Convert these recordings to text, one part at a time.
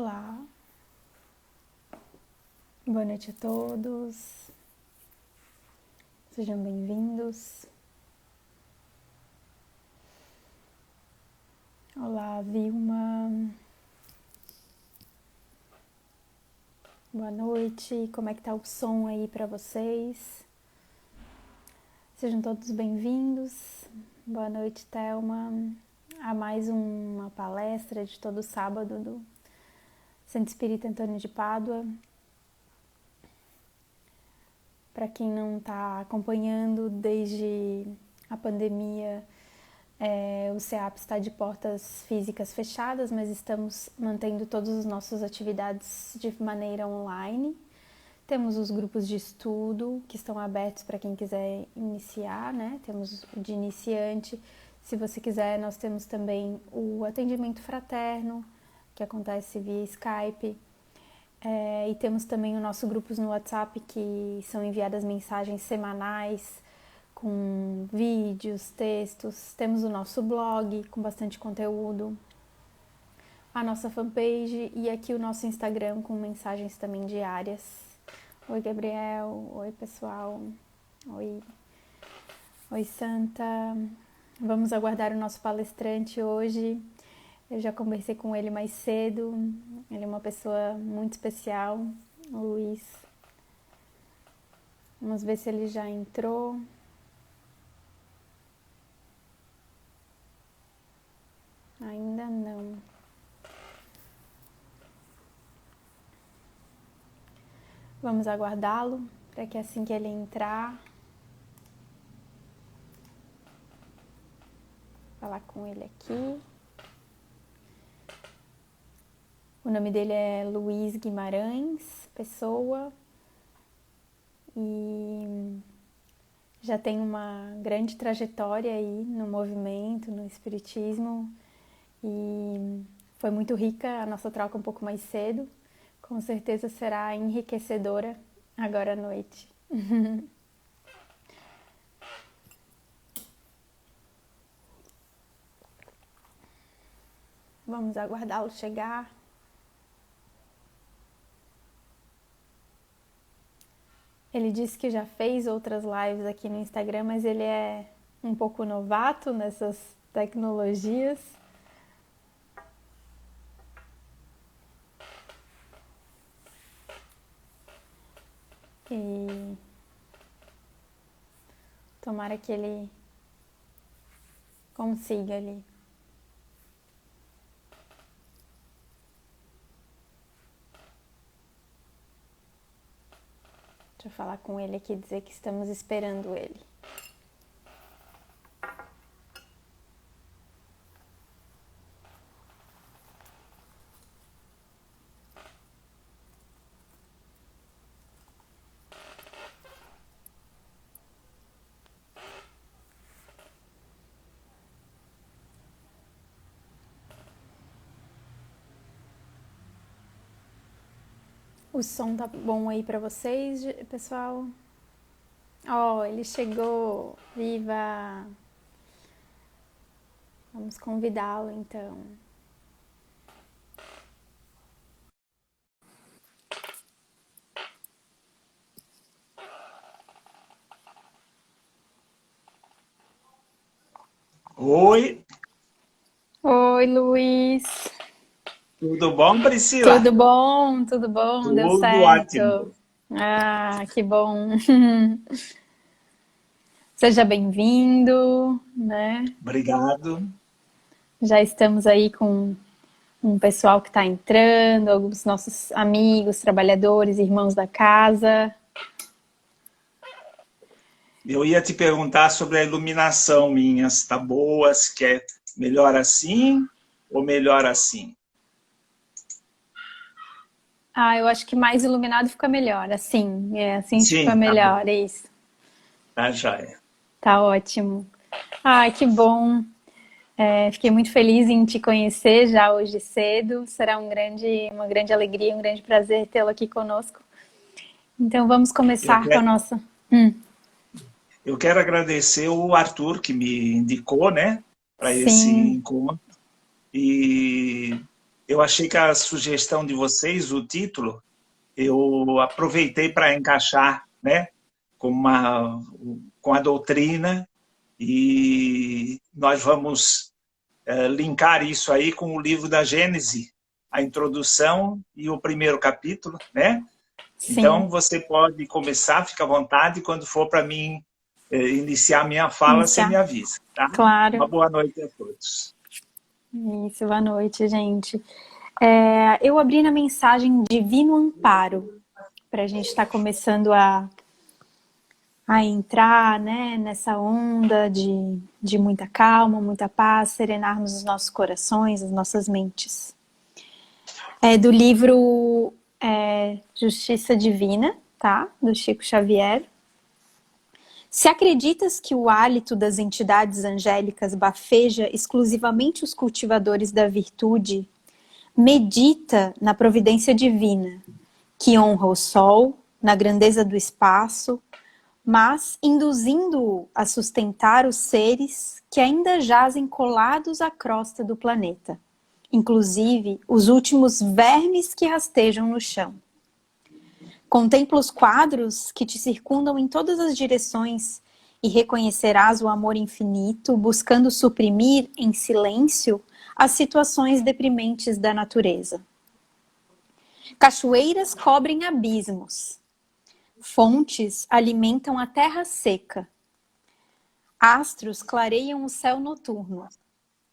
Olá, boa noite a todos, sejam bem-vindos. Olá, Vilma, boa noite, como é que tá o som aí para vocês? Sejam todos bem-vindos, boa noite, Thelma, a mais uma palestra de todo sábado do Centro Espírita Antônio de Pádua. Para quem não está acompanhando, desde a pandemia, o CEAP está de portas físicas fechadas, mas estamos mantendo todas as nossas atividades de maneira online. Temos os grupos de estudo que estão abertos para quem quiser iniciar, né? Temos o de iniciante. Se você quiser, nós temos também o atendimento fraterno, que acontece via Skype. E temos também o nosso grupo no WhatsApp, que são enviadas mensagens semanais com vídeos, textos. Temos o nosso blog com bastante conteúdo, a nossa fanpage e aqui o nosso Instagram com mensagens também diárias. Oi, Gabriel. Oi, pessoal. Oi, Santa. Vamos aguardar o nosso palestrante hoje. Eu já conversei com ele mais cedo, ele é uma pessoa muito especial, o Luiz. Vamos ver se ele já entrou. Ainda não. Vamos aguardá-lo, para que assim que ele entrar, falar com ele aqui. O nome dele é Luiz Guimarães Pessoa e já tem uma grande trajetória aí no movimento, no espiritismo, e foi muito rica a nossa troca um pouco mais cedo. Com certeza será enriquecedora agora à noite. Vamos aguardá-lo chegar. Ele disse que já fez outras lives aqui no Instagram, mas ele é um pouco novato nessas tecnologias. E tomara que ele consiga ali. Deixa eu falar com ele aqui e dizer que estamos esperando ele. O som tá bom aí pra vocês, pessoal? Oh, ele chegou! Viva! Vamos convidá-lo então. Oi! Oi, Luiz! Tudo bom, Priscila? Tudo bom? Tudo bom? Deu Tudo certo? ótimo. Ah, que bom! Seja bem-vindo, né? Obrigado. Já estamos aí com um pessoal que está entrando, alguns nossos amigos, trabalhadores, irmãos da casa. Eu ia te perguntar sobre a iluminação minha, se está boa, se quer melhor assim ou melhor assim. Ah, eu acho que mais iluminado fica melhor, assim fica Sim, tá bom. melhor, é isso. Tá joia. Tá ótimo. Ai, que bom. Fiquei muito feliz em te conhecer já hoje cedo. Será uma grande alegria, um grande prazer tê-lo aqui conosco. Então vamos Eu começar com a quero, nossa. eu quero agradecer o Arthur que me indicou, né, para esse Sim, encontro. E eu achei que a sugestão de vocês, o título, eu aproveitei para encaixar, né, com a doutrina, e nós vamos linkar isso aí com o livro da Gênese, a introdução e o primeiro capítulo, né? Sim. Então, você pode começar, fica à vontade, quando for para mim iniciar minha fala, você me avisa, tá? Claro. Uma boa noite a todos. Isso, boa noite, gente. Eu abri na mensagem Divino Amparo, para a gente estar começando a entrar, né, nessa onda de muita calma, muita paz, serenarmos os nossos corações, as nossas mentes. Do livro Justiça Divina, tá? Do Chico Xavier. Se acreditas que o hálito das entidades angélicas bafeja exclusivamente os cultivadores da virtude, medita na providência divina, que honra o sol, na grandeza do espaço, mas induzindo-o a sustentar os seres que ainda jazem colados à crosta do planeta, inclusive os últimos vermes que rastejam no chão. Contempla os quadros que te circundam em todas as direções e reconhecerás o amor infinito, buscando suprimir em silêncio as situações deprimentes da natureza. Cachoeiras cobrem abismos. Fontes alimentam a terra seca. Astros clareiam o céu noturno.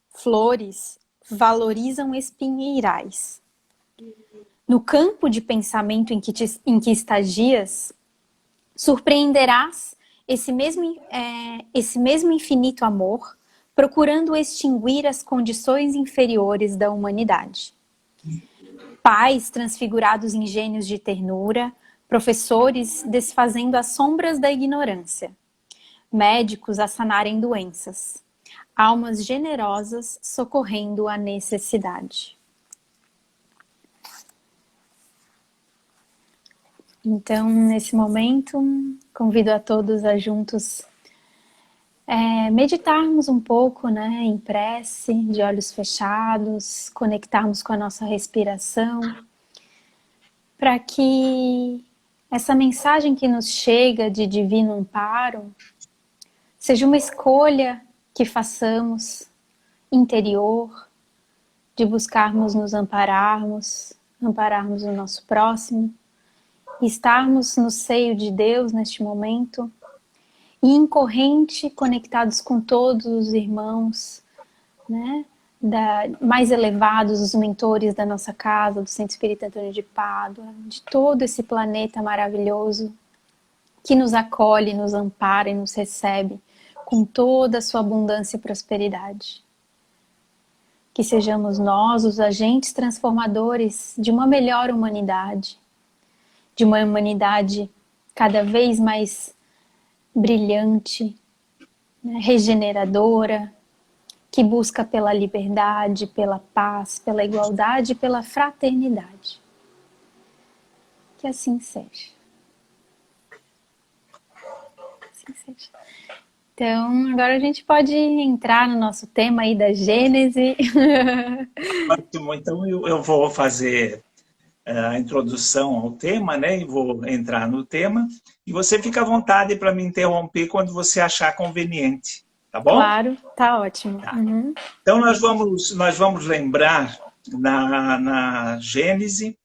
Flores valorizam espinheirais. No campo de pensamento em que estagias, surpreenderás esse mesmo infinito amor, procurando extinguir as condições inferiores da humanidade. Pais transfigurados em gênios de ternura, professores desfazendo as sombras da ignorância, médicos a sanarem doenças, almas generosas socorrendo a necessidade. Então, nesse momento, convido a todos a juntos meditarmos um pouco, né, em prece, de olhos fechados, conectarmos com a nossa respiração, para que essa mensagem que nos chega de divino amparo seja uma escolha que façamos interior, de buscarmos nos ampararmos o nosso próximo, estarmos no seio de Deus neste momento e em corrente conectados com todos os irmãos, né, mais elevados, os mentores da nossa casa, do Centro Espírita Antônio de Pádua, de todo esse planeta maravilhoso que nos acolhe, nos ampara e nos recebe com toda a sua abundância e prosperidade. Que sejamos nós os agentes transformadores de uma melhor humanidade, de uma humanidade cada vez mais brilhante, né, regeneradora, que busca pela liberdade, pela paz, pela igualdade e pela fraternidade. Que assim seja. Assim seja. Então, agora a gente pode entrar no nosso tema aí da Gênese. Ótimo, então eu vou fazer a introdução ao tema, né? E vou entrar no tema. E você fica à vontade para me interromper quando você achar conveniente, tá bom? Claro, tá ótimo. Tá. Uhum. Então nós vamos lembrar na Gênese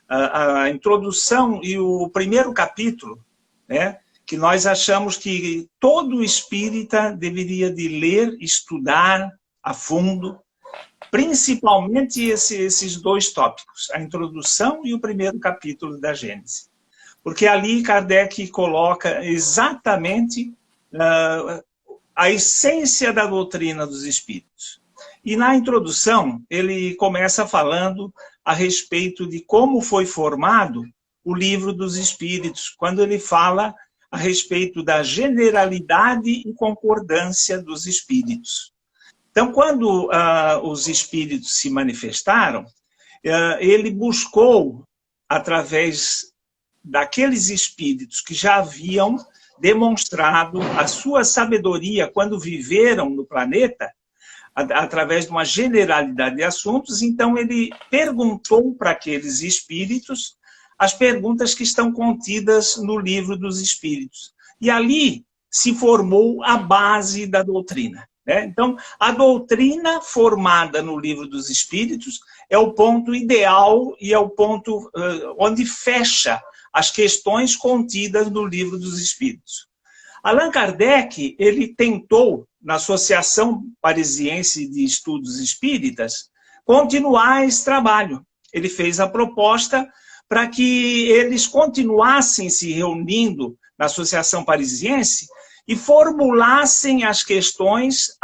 a introdução e o primeiro capítulo, né? Que nós achamos que todo espírita deveria de ler, estudar a fundo, principalmente esses dois tópicos, a introdução e o primeiro capítulo da Gênese. Porque ali Kardec coloca exatamente a essência da doutrina dos espíritos. E na introdução, ele começa falando a respeito de como foi formado o livro dos espíritos, quando ele fala a respeito da generalidade e concordância dos espíritos. Então, quando os espíritos se manifestaram, ele buscou, através daqueles espíritos que já haviam demonstrado a sua sabedoria quando viveram no planeta, através de uma generalidade de assuntos. Então, ele perguntou para aqueles espíritos as perguntas que estão contidas no Livro dos Espíritos. E ali se formou a base da doutrina, né? Então, a doutrina formada no Livro dos Espíritos é o ponto ideal e é o ponto onde fecha as questões contidas no Livro dos Espíritos. Allan Kardec, ele tentou, na Associação Parisiense de Estudos Espíritas, continuar esse trabalho. Ele fez a proposta para que eles continuassem se reunindo na Associação Parisiense e formulassem as questões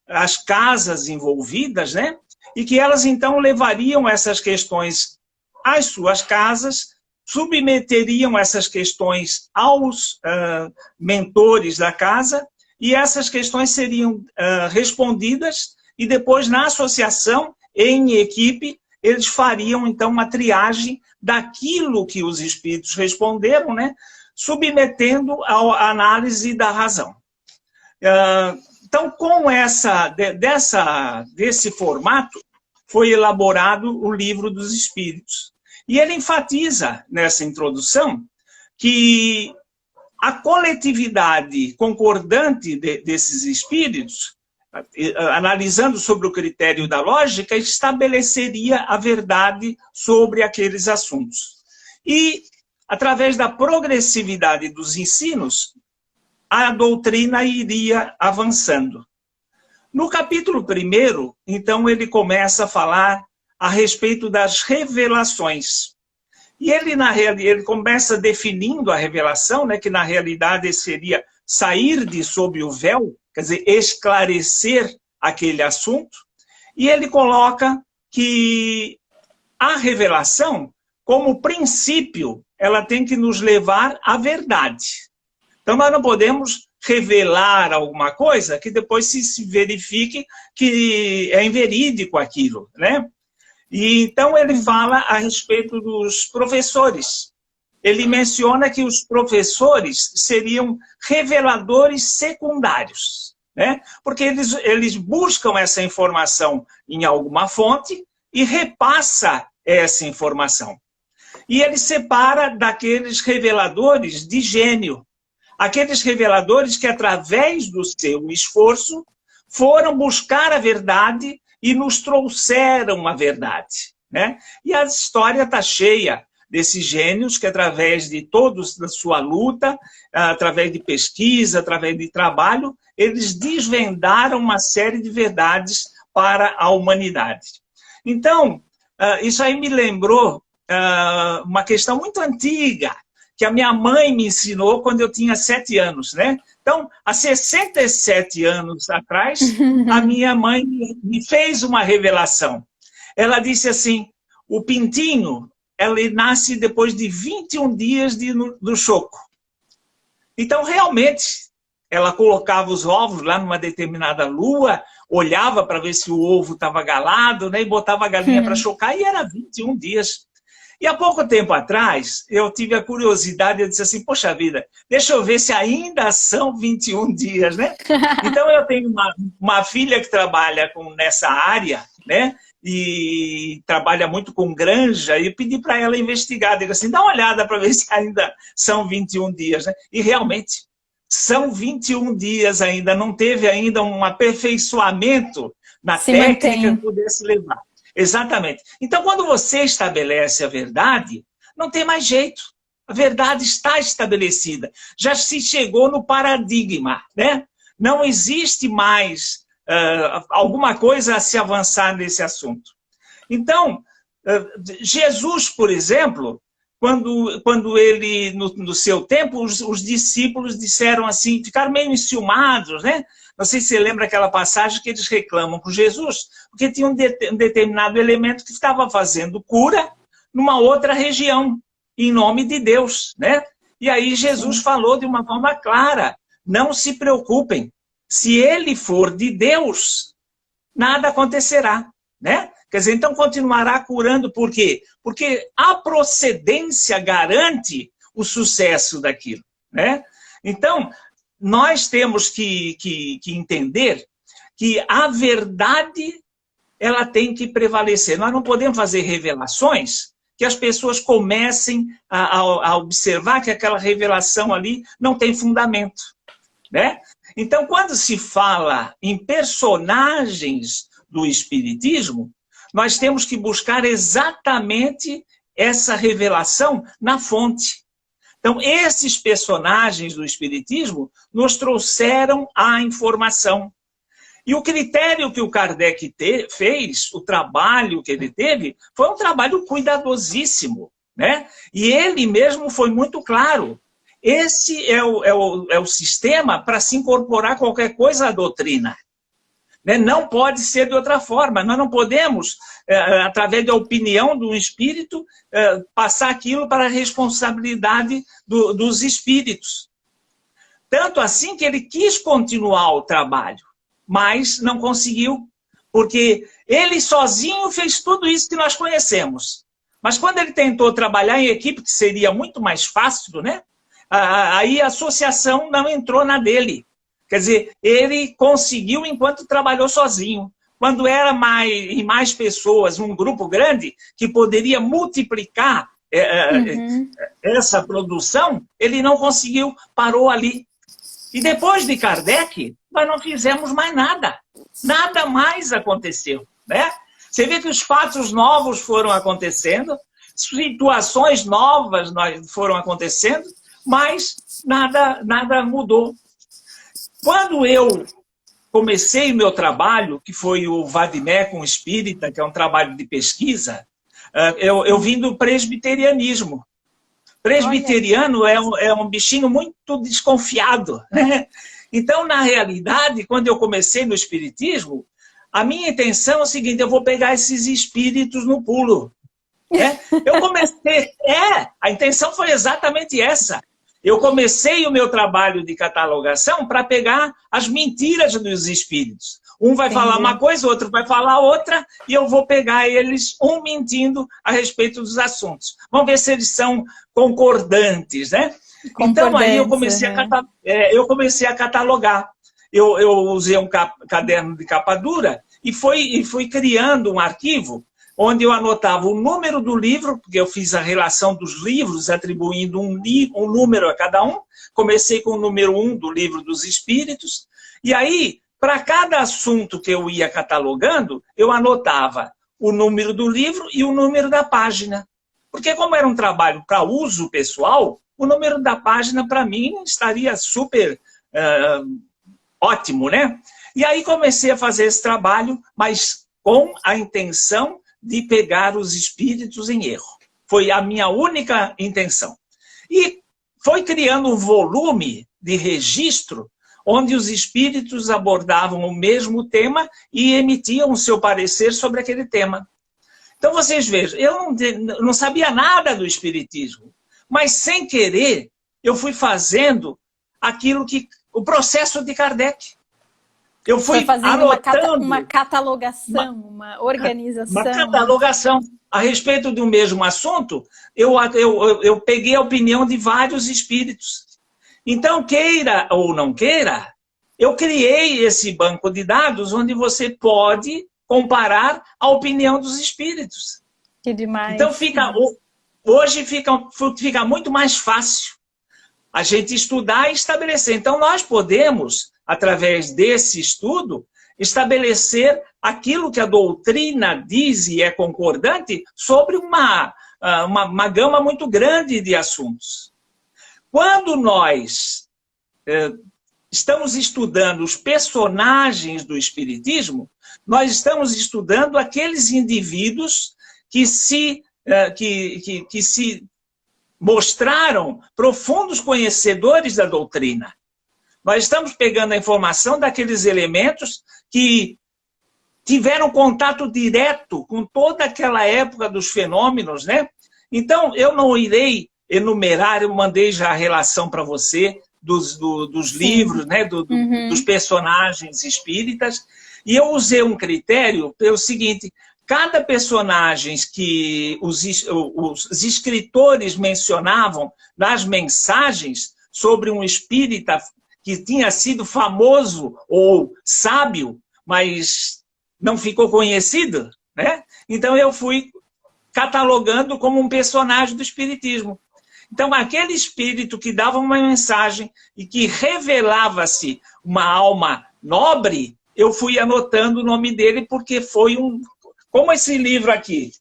às casas envolvidas, né? E que elas, então, levariam essas questões às suas casas, submeteriam essas questões aos mentores da casa, e essas questões seriam respondidas, e depois, na associação, em equipe, eles fariam, então, uma triagem daquilo que os espíritos responderam, né? Submetendo à análise da razão. Então, com desse formato, foi elaborado o Livro dos Espíritos. E ele enfatiza, nessa introdução, que a coletividade concordante desses espíritos, analisando sobre o critério da lógica, estabeleceria a verdade sobre aqueles assuntos. E, através da progressividade dos ensinos, a doutrina iria avançando. No capítulo 1º, então, ele começa a falar a respeito das revelações. E ele começa definindo a revelação, né, que na realidade seria sair de sob o véu, quer dizer, esclarecer aquele assunto. E ele coloca que a revelação, como princípio, ela tem que nos levar à verdade. Então, nós não podemos revelar alguma coisa que depois se verifique que é inverídico aquilo, né? E então ele fala a respeito dos professores. Ele menciona que os professores seriam reveladores secundários, né? Porque eles buscam essa informação em alguma fonte e repassa essa informação. E ele separa daqueles reveladores de gênio. Aqueles reveladores que, através do seu esforço, foram buscar a verdade e nos trouxeram a verdade, né? E a história está cheia desses gênios que, através de todos da sua luta, através de pesquisa, através de trabalho, eles desvendaram uma série de verdades para a humanidade. Então, isso aí me lembrou uma questão muito antiga, que a minha mãe me ensinou quando eu tinha 7 anos, né? Então, há 67 anos atrás, a minha mãe me fez uma revelação. Ela disse assim, o pintinho, ele nasce depois de 21 dias do choco. Então, realmente, ela colocava os ovos lá numa determinada lua, olhava para ver se o ovo estava galado, né? E botava a galinha para chocar, e era 21 dias. E há pouco tempo atrás, eu tive a curiosidade, eu disse assim, poxa vida, deixa eu ver se ainda são 21 dias, né? Então eu tenho uma filha que trabalha nessa área, né? E trabalha muito com granja, e pedi para ela investigar, digo assim, dá uma olhada para ver se ainda são 21 dias, né? E realmente, são 21 dias ainda, não teve ainda um aperfeiçoamento na técnica que pudesse levar. Exatamente. Então, quando você estabelece a verdade, não tem mais jeito. A verdade está estabelecida. Já se chegou no paradigma, né? Não existe mais alguma coisa a se avançar nesse assunto. Então, Jesus, por exemplo, quando ele, no seu tempo, os discípulos disseram assim, ficaram meio enciumados, né? Não sei se você lembra aquela passagem que eles reclamam com Jesus, porque tinha um determinado elemento que estava fazendo cura numa outra região, em nome de Deus, né? E aí Jesus falou de uma forma clara, não se preocupem, se ele for de Deus, nada acontecerá, né? Quer dizer, então continuará curando, por quê? Porque a procedência garante o sucesso daquilo, né? Então, nós temos que entender que a verdade ela tem que prevalecer. Nós não podemos fazer revelações que as pessoas comecem a observar que aquela revelação ali não tem fundamento, né? Então, quando se fala em personagens do Espiritismo, nós temos que buscar exatamente essa revelação na fonte. Então, esses personagens do Espiritismo nos trouxeram a informação. E o critério que o Kardec fez, o trabalho que ele teve, foi um trabalho cuidadosíssimo, né? E ele mesmo foi muito claro. Esse é o sistema para se incorporar qualquer coisa à doutrina. Né? Não pode ser de outra forma. Nós não podemos, através da opinião de um espírito, passar aquilo para a responsabilidade dos espíritos. Tanto assim que ele quis continuar o trabalho, mas não conseguiu, porque ele sozinho fez tudo isso que nós conhecemos. Mas quando ele tentou trabalhar em equipe, que seria muito mais fácil, né? Aí a associação não entrou na dele. Quer dizer, ele conseguiu enquanto trabalhou sozinho. Quando era mais pessoas, um grupo grande, que poderia multiplicar essa produção, ele não conseguiu, parou ali. E depois de Kardec, nós não fizemos mais nada. Nada mais aconteceu, né? Você vê que os fatos novos foram acontecendo, situações novas foram acontecendo, mas nada mudou. Quando eu comecei o meu trabalho, que foi o Vademecum Espírita, que é um trabalho de pesquisa, eu vim do presbiterianismo. Presbiteriano é um bichinho muito desconfiado, né? Então, na realidade, quando eu comecei no Espiritismo, a minha intenção é o seguinte: eu vou pegar esses espíritos no pulo. Né? Eu comecei... a intenção foi exatamente essa. Eu comecei o meu trabalho de catalogação para pegar as mentiras dos espíritos. Um vai falar uma coisa, o outro vai falar outra, e eu vou pegar eles, um mentindo a respeito dos assuntos. Vamos ver se eles são concordantes, né? Então, aí eu comecei a catalogar. Eu usei um caderno de capa dura e fui criando um arquivo onde eu anotava o número do livro, porque eu fiz a relação dos livros, atribuindo um número a cada um. Comecei com o número 1 do Livro dos Espíritos. E aí, para cada assunto que eu ia catalogando, eu anotava o número do livro e o número da página. Porque como era um trabalho para uso pessoal, o número da página, para mim, estaria super ótimo, né? E aí comecei a fazer esse trabalho, mas com a intenção de pegar os espíritos em erro. Foi a minha única intenção. E foi criando um volume de registro onde os espíritos abordavam o mesmo tema e emitiam o seu parecer sobre aquele tema. Então vocês vejam, eu não sabia nada do espiritismo, mas sem querer eu fui fazendo o processo de Kardec. Eu fui fazendo uma catalogação, uma organização. Uma catalogação. A respeito do mesmo assunto, eu peguei a opinião de vários espíritos. Então, queira ou não queira, eu criei esse banco de dados onde você pode comparar a opinião dos espíritos. Que demais. Então, hoje fica muito mais fácil a gente estudar e estabelecer. Então, nós podemos, através desse estudo, estabelecer aquilo que a doutrina diz e é concordante sobre uma gama muito grande de assuntos. Quando nós estamos estudando os personagens do Espiritismo, nós estamos estudando aqueles indivíduos que se mostraram profundos conhecedores da doutrina. Nós estamos pegando a informação daqueles elementos que tiveram contato direto com toda aquela época dos fenômenos, né? Então, eu não irei enumerar, eu mandei já a relação para você dos livros, né? Dos personagens espíritas, e eu usei um critério pelo seguinte: cada personagem que os escritores mencionavam nas mensagens sobre um espírita que tinha sido famoso ou sábio, mas não ficou conhecido, né? Então eu fui catalogando como um personagem do Espiritismo. Então, aquele espírito que dava uma mensagem e que revelava-se uma alma nobre, eu fui anotando o nome dele porque foi um... Como esse livro aqui.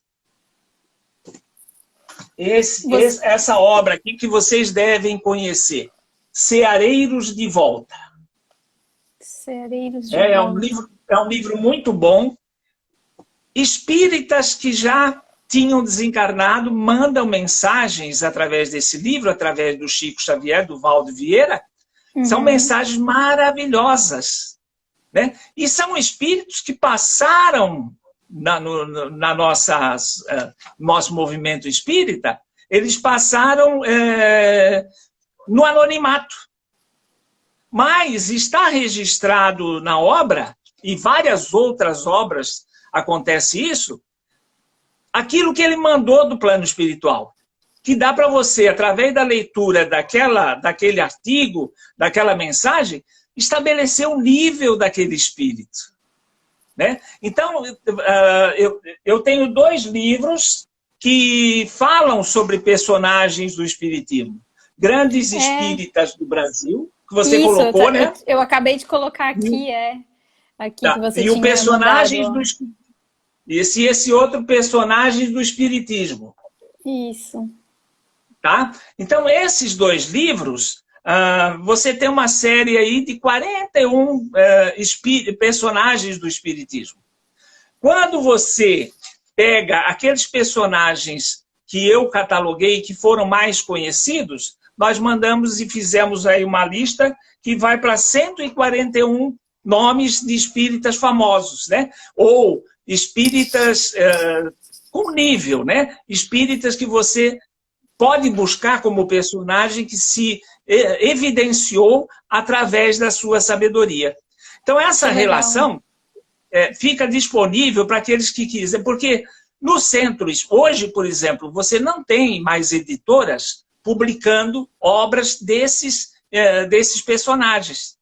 Essa obra aqui que vocês devem conhecer. Ceareiros de Volta. Ceareiros de Volta. É um livro muito bom. Espíritas que já tinham desencarnado, mandam mensagens através desse livro, através do Chico Xavier, do Valdo Vieira. São mensagens maravilhosas, né? E são espíritos que passaram nosso movimento espírita, eles passaram no anonimato. Mas está registrado na obra, e várias outras obras acontece isso, aquilo que ele mandou do plano espiritual, que dá para você, através da leitura daquele artigo, daquela mensagem, estabelecer o nível daquele espírito. Né? Então, eu tenho 2 livros que falam sobre personagens do Espiritismo. Grandes Espíritas do Brasil, que você colocou, né? Eu acabei de colocar aqui, aqui que você tinha o Personagens do Espiritismo. Esse outro Personagens do Espiritismo. Isso. Tá? Então, esses 2 livros, você tem uma série aí de 41 personagens do Espiritismo. Quando você pega aqueles personagens que eu cataloguei, que foram mais conhecidos, nós mandamos e fizemos aí uma lista que vai para 141 nomes de espíritas famosos, né? Ou espíritas com nível, né? Espíritas que você pode buscar como personagem que se evidenciou através da sua sabedoria. Então, essa relação fica disponível para aqueles que quiserem, porque no centro, hoje, por exemplo, você não tem mais editoras publicando obras desses personagens.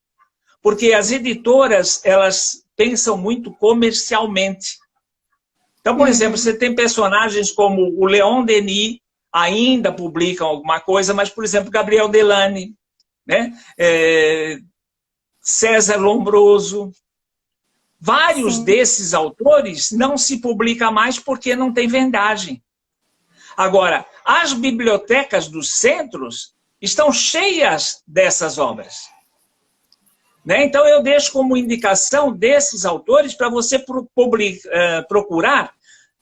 Porque as editoras, elas pensam muito comercialmente. Então, por exemplo, você tem personagens como o Leon Denis, ainda publicam alguma coisa, mas, por exemplo, Gabriel Delany, né? César Lombroso. Vários desses autores não se publicam mais porque não tem vendagem. Agora, as bibliotecas dos centros estão cheias dessas obras. Né? Então, eu deixo como indicação desses autores para você procurar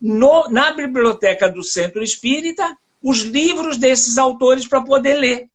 na biblioteca do Centro Espírita os livros desses autores para poder ler.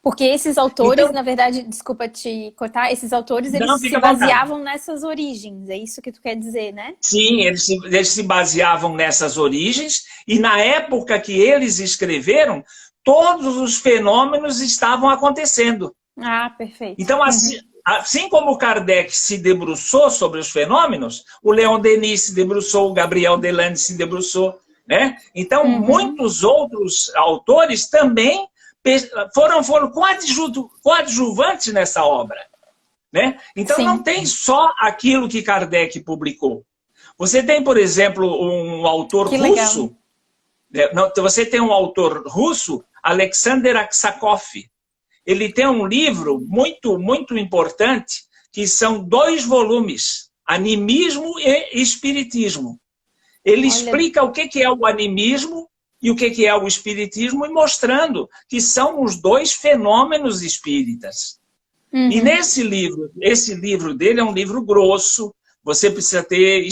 Porque esses autores, então, na verdade, desculpa te cortar, esses autores eles se baseavam nessas origens, é isso que tu quer dizer, né? Sim, eles se baseavam nessas origens e na época que eles escreveram, todos os fenômenos estavam acontecendo. Ah, perfeito. Então, assim como Kardec se debruçou sobre os fenômenos, o Leon Denis se debruçou, o Gabriel Delany se debruçou, né? Então, muitos outros autores também foram coadjuvantes nessa obra. Né? Então, não tem só aquilo que Kardec publicou. Você tem, por exemplo, um autor russo. Você tem um autor russo, Alexander Aksakov. Ele tem um livro muito, muito importante, que são 2 volumes, Animismo e Espiritismo. Ele explica o que é o animismo e o que é o espiritismo, e mostrando que são os 2 fenômenos espíritas. E nesse livro, esse livro dele é um livro grosso, você precisa ter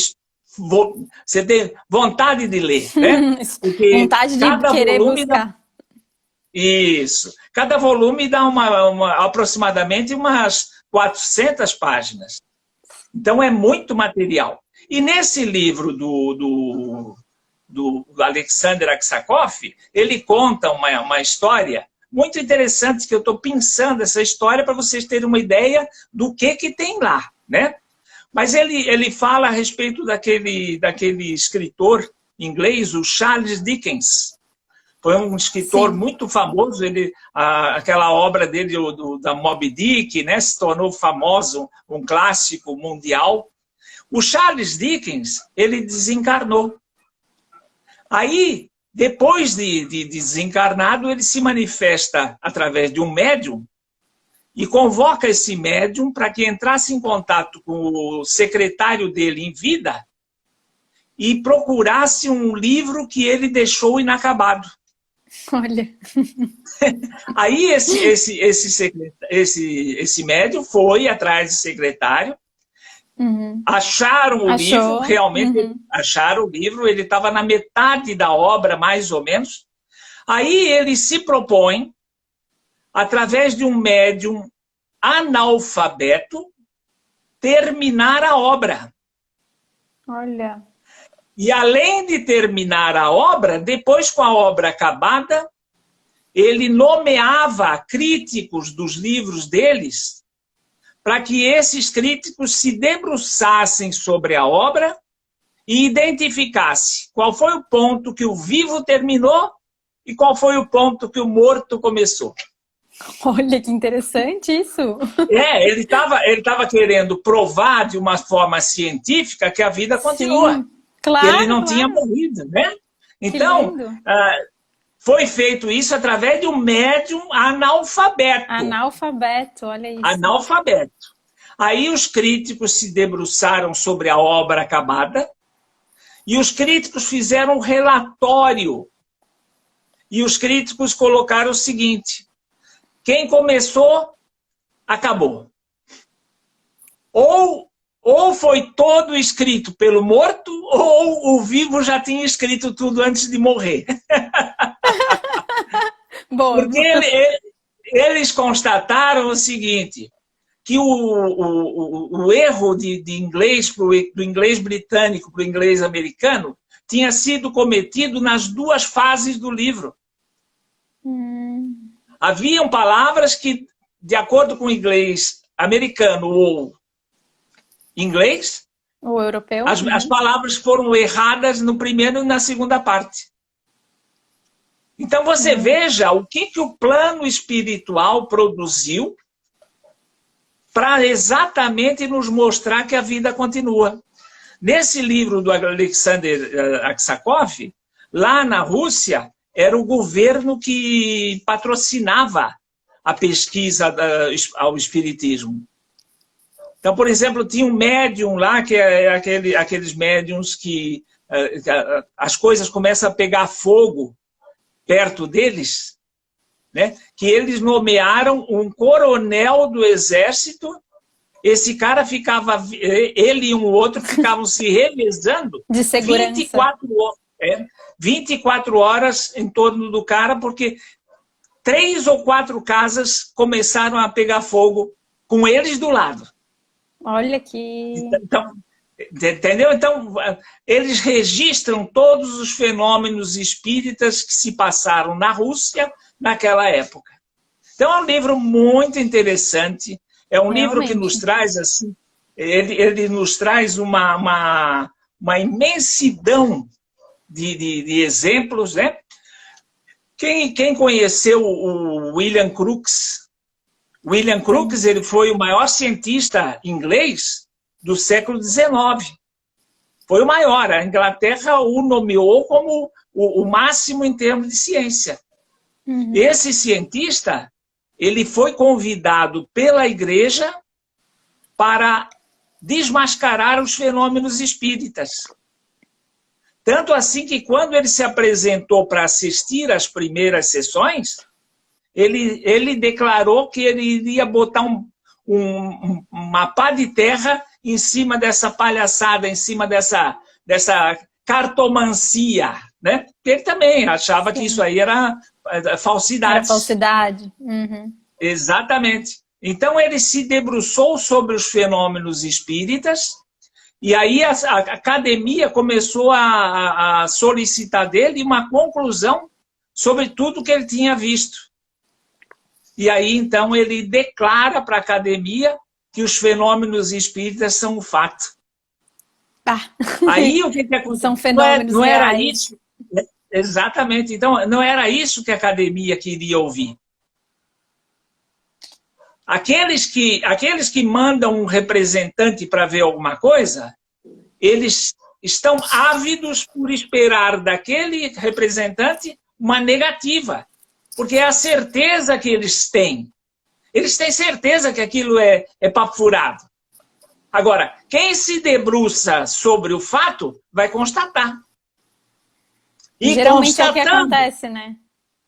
vontade de ler. Né? Porque vontade de querer buscar. Isso. Cada volume dá aproximadamente umas 400 páginas. Então é muito material. E nesse livro do Alexander Aksakov, ele conta uma história muito interessante, que eu estou pensando essa história para vocês terem uma ideia do que tem lá, né? Mas ele fala a respeito daquele escritor inglês, o Charles Dickens. Foi um escritor muito famoso, aquela obra dele, da Moby Dick, né, se tornou famoso, um clássico mundial. O Charles Dickens, ele desencarnou. Aí, depois de desencarnado, ele se manifesta através de um médium e convoca esse médium para que entrasse em contato com o secretário dele em vida e procurasse um livro que ele deixou inacabado. Olha. Aí esse médium foi atrás do secretário, acharam o livro, realmente acharam o livro, ele estava na metade da obra, mais ou menos. Aí ele se propõe, através de um médium analfabeto, terminar a obra. Olha. E além de terminar a obra, depois com a obra acabada, ele nomeava críticos dos livros deles para que esses críticos se debruçassem sobre a obra e identificassem qual foi o ponto que o vivo terminou e qual foi o ponto que o morto começou. Olha, que interessante isso. Ele estava querendo provar de uma forma científica que a vida continua. Sim, claro, que ele não tinha morrido, né? Então, foi feito isso através de um médium analfabeto. Analfabeto, olha isso. Analfabeto. Aí os críticos se debruçaram sobre a obra acabada e os críticos fizeram um relatório. E os críticos colocaram o seguinte: quem começou, acabou. Ou foi todo escrito pelo morto, ou o vivo já tinha escrito tudo antes de morrer. Boa. Porque eles constataram o seguinte, que o erro de inglês, do inglês britânico para o inglês americano, tinha sido cometido nas duas fases do livro. Haviam palavras que, de acordo com o inglês americano ou inglês, o europeu, as palavras foram erradas no primeiro e na segunda parte. Então você veja o que o plano espiritual produziu para exatamente nos mostrar que a vida continua. Nesse livro do Alexander Aksakov, lá na Rússia, era o governo que patrocinava a pesquisa ao espiritismo. Então, por exemplo, tinha um médium lá, que é aqueles médiums que as coisas começam a pegar fogo perto deles, né? Que eles nomearam um coronel do exército. Esse cara ficava, ele e um outro ficavam se revezando de segurança. 24 horas em torno do cara, porque 3 ou 4 casas começaram a pegar fogo com eles do lado. Olha que... Então, entendeu? Então, eles registram todos os fenômenos espíritas que se passaram na Rússia naquela época. Então, é um livro muito interessante. É um livro que nos traz, assim, ele nos traz uma imensidão de exemplos, né? Quem conheceu o William Crookes? William Crookes, ele foi o maior cientista inglês do século XIX. Foi o maior. A Inglaterra o nomeou como o máximo em termos de ciência. Esse cientista, ele foi convidado pela igreja para desmascarar os fenômenos espíritas. Tanto assim que quando ele se apresentou para assistir às primeiras sessões, ele declarou que ele iria botar uma pá de terra em cima dessa palhaçada, em cima dessa cartomancia, né? Porque ele também achava que isso aí era falsidade. Era falsidade. Exatamente. Então ele se debruçou sobre os fenômenos espíritas e aí a academia começou a solicitar dele uma conclusão sobre tudo que ele tinha visto. E aí, então, ele declara para a academia que os fenômenos espíritas são um fato. Aí, o que aconteceu? São fenômenos não era reais. isso. Exatamente. Então, não era isso que a academia queria ouvir. Aqueles que mandam um representante para ver alguma coisa, eles estão ávidos por esperar daquele representante uma negativa, porque é a certeza que eles têm. Eles têm certeza que aquilo é papo furado. Agora, quem se debruça sobre o fato vai constatar. E geralmente é o que acontece, né?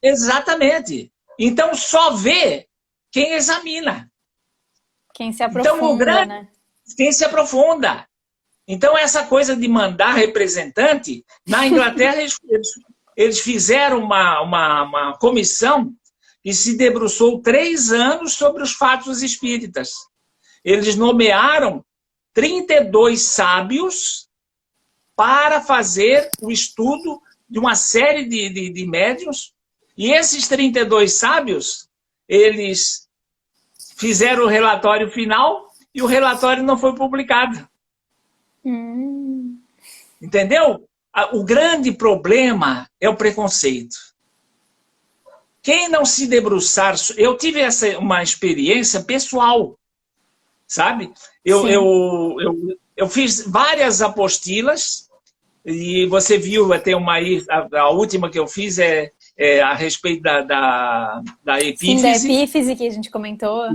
Exatamente. Então, só vê quem examina. Quem se aprofunda, né? Quem se aprofunda. Então, essa coisa de mandar representante, na Inglaterra, eles fizeram uma comissão que se debruçou 3 anos sobre os fatos espíritas. Eles nomearam 32 sábios para fazer o estudo de uma série de médiuns. E esses 32 sábios, eles fizeram o relatório final e o relatório não foi publicado. Entendeu? O grande problema é o preconceito. Quem não se debruçar... Eu tive uma experiência pessoal, sabe? Eu fiz várias apostilas, e você viu, até a última que eu fiz é a respeito da epífise. Sim, da epífise que a gente comentou.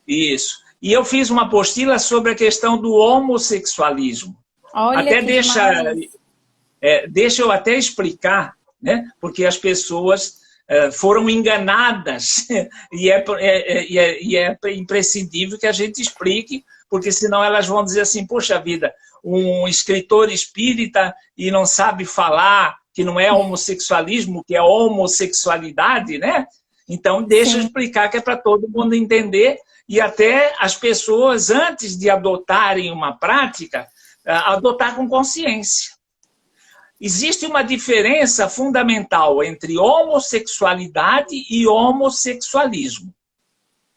Isso. E eu fiz uma apostila sobre a questão do homossexualismo. Olha, até deixa eu até explicar, né? Porque as pessoas foram enganadas e é imprescindível que a gente explique, porque senão elas vão dizer assim, poxa vida, um escritor espírita e não sabe falar que não é homossexualismo, que é homossexualidade, né? Então deixa eu explicar que é para todo mundo entender, e até as pessoas, antes de adotarem uma prática, adotar com consciência. Existe uma diferença fundamental entre homossexualidade e homossexualismo.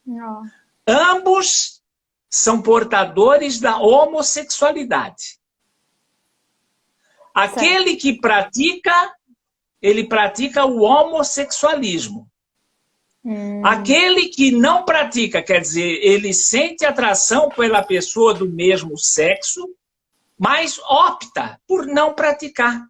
Não. Ambos são portadores da homossexualidade. Aquele que pratica, ele pratica o homossexualismo. Aquele que não pratica, quer dizer, ele sente atração pela pessoa do mesmo sexo, mas opta por não praticar.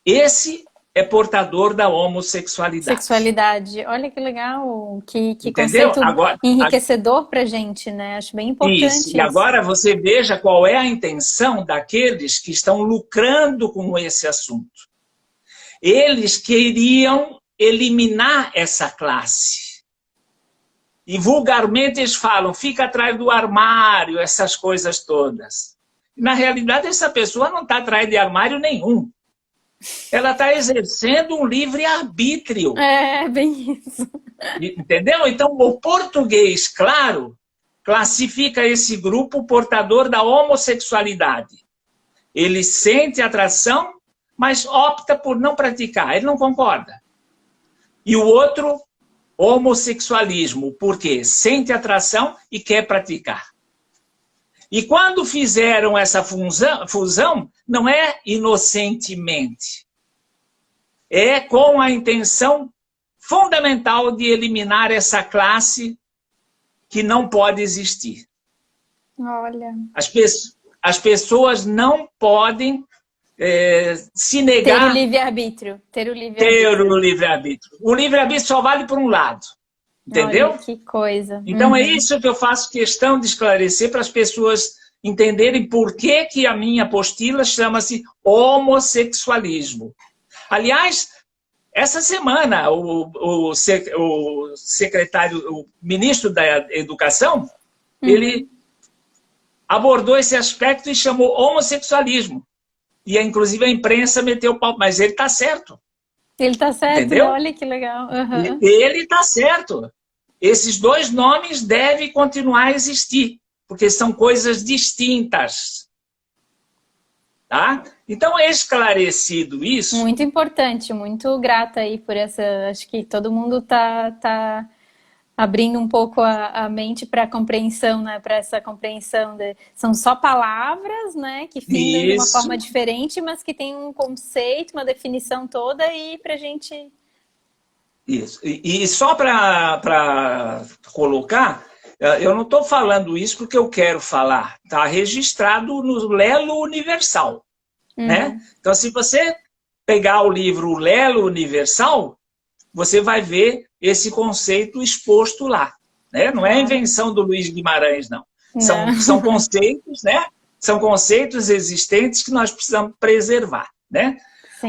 Esse é portador da homossexualidade. Sexualidade. Olha que legal, que conceito enriquecedor para a gente, né? Acho bem importante isso. E agora você veja qual é a intenção daqueles que estão lucrando com esse assunto. Eles queriam eliminar essa classe. E vulgarmente eles falam, fica atrás do armário, essas coisas todas. Na realidade, essa pessoa não está atrás de armário nenhum. Ela está exercendo um livre-arbítrio. É, bem isso. Entendeu? Então, o português, claro, classifica esse grupo portador da homossexualidade. Ele sente atração, mas opta por não praticar. Ele não concorda. E o outro, homossexualismo, porque sente atração e quer praticar. E quando fizeram essa fusão, não é inocentemente. É com a intenção fundamental de eliminar essa classe que não pode existir. Olha. As pessoas não podem se negar... Ter o livre-arbítrio. Ter o livre-arbítrio. O livre-arbítrio só vale por um lado. Entendeu? Olha, que coisa. Então é isso que eu faço questão de esclarecer para as pessoas entenderem por que a minha apostila chama-se homossexualismo. Aliás, essa semana o secretário, o ministro da Educação, ele abordou esse aspecto e chamou homossexualismo. E inclusive a imprensa meteu o pau, mas ele está certo. Ele está certo, entendeu? Olha que legal. Ele está certo. Esses dois nomes devem continuar a existir, porque são coisas distintas. Tá? Então, esclarecido isso... Muito importante, muito grata aí por essa... Acho que todo mundo está abrindo um pouco a mente para a compreensão, né? Para essa compreensão. São só palavras, né? Que findam de uma forma diferente, mas que tem um conceito, uma definição toda e para a gente... Isso. E só para colocar, Eu não estou falando isso porque eu quero falar. Está registrado no Lelo Universal. Né? Então, se você pegar o livro Lelo Universal, você vai ver esse conceito exposto lá. Né? Não é a invenção do Luiz Guimarães, não. São conceitos, né? São conceitos existentes que nós precisamos preservar. Né?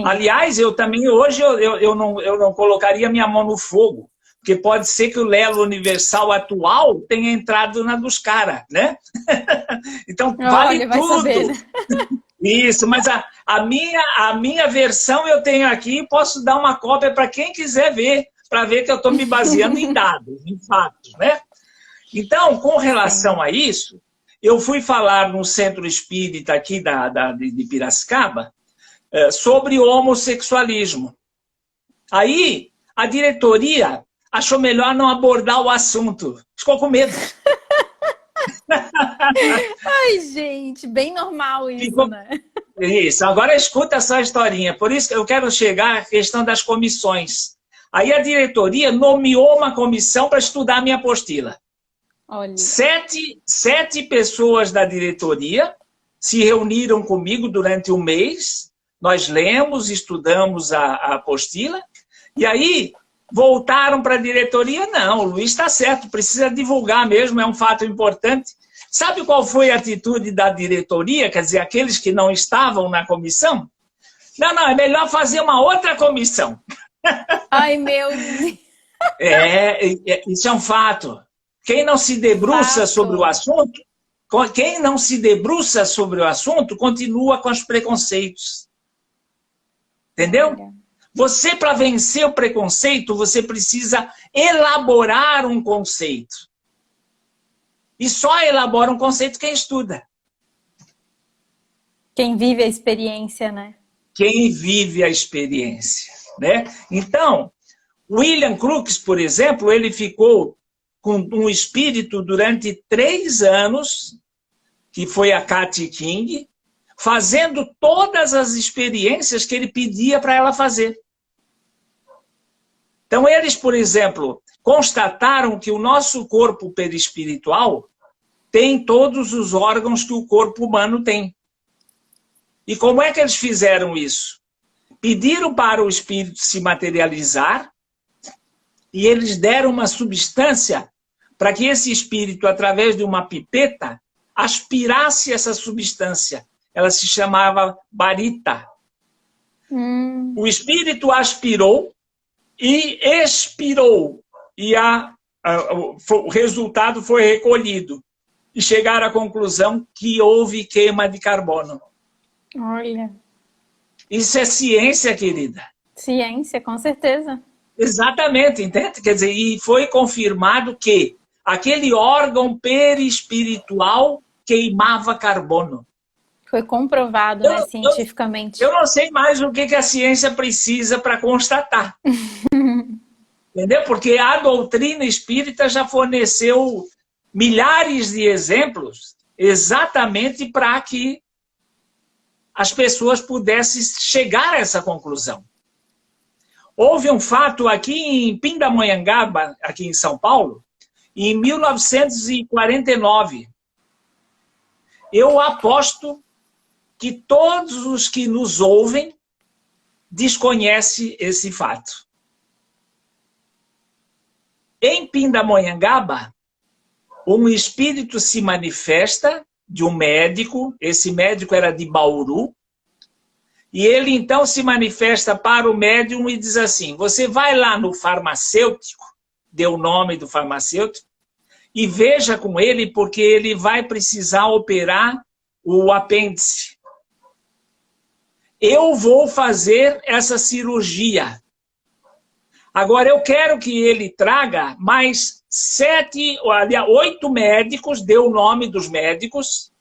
Aliás, eu também hoje eu não colocaria minha mão no fogo, porque pode ser que o Lelo Universal atual tenha entrado na dos caras, né? Então, vale tudo. Saber, né? Isso, mas a minha versão eu tenho aqui, posso dar uma cópia para quem quiser ver, para ver que eu estou me baseando em dados, em fatos, né? Então, com relação a isso, eu fui falar no Centro Espírita aqui de Piracicaba sobre o homossexualismo. Aí, a diretoria achou melhor não abordar o assunto. Ficou com medo. Ai, gente, bem normal isso, né? Isso, agora escuta essa historinha. Por isso que eu quero chegar à questão das comissões. Aí a diretoria nomeou uma comissão para estudar a minha apostila. Olha. Sete pessoas da diretoria se reuniram comigo durante um mês. Nós lemos, estudamos a apostila. E aí voltaram para a diretoria. Não, o Luiz está certo, precisa divulgar mesmo, é um fato importante. Sabe qual foi a atitude da diretoria? Quer dizer, aqueles que não estavam na comissão? Não, é melhor fazer uma outra comissão. Ai, meu Deus. Isso é um fato. Quem não se debruça sobre o assunto, continua com os preconceitos. Entendeu? Você, para vencer o preconceito, você precisa elaborar um conceito. E só elabora um conceito quem estuda. Quem vive a experiência, né? Quem vive a experiência, né? Então, William Crookes, por exemplo, ele ficou com um espírito durante 3 anos, que foi a Kathy King, fazendo todas as experiências que ele pedia para ela fazer. Então, eles, por exemplo, constataram que o nosso corpo perispiritual tem todos os órgãos que o corpo humano tem. E como é que eles fizeram isso? Pediram para o espírito se materializar e eles deram uma substância para que esse espírito, através de uma pipeta, aspirasse essa substância. Ela se chamava barita. O espírito aspirou e expirou. E o resultado foi recolhido. E chegaram à conclusão que houve queima de carbono. Olha. Isso é ciência, querida. Ciência, com certeza. Exatamente, entende? Quer dizer, e foi confirmado que aquele órgão perispiritual queimava carbono. Foi comprovado, né, cientificamente. Eu não sei mais o que a ciência precisa para constatar. Entendeu? Porque a doutrina espírita já forneceu milhares de exemplos exatamente para que as pessoas pudessem chegar a essa conclusão. Houve um fato aqui em Pindamonhangaba, aqui em São Paulo, em 1949. Eu aposto que todos os que nos ouvem desconhecem esse fato. Em Pindamonhangaba, um espírito se manifesta de um médico, esse médico era de Bauru, e ele então se manifesta para o médium e diz assim: você vai lá no farmacêutico, deu o nome do farmacêutico, e veja com ele, porque ele vai precisar operar o apêndice. Eu vou fazer essa cirurgia. Agora, eu quero que ele traga mais 8 médicos, deu o nome dos médicos,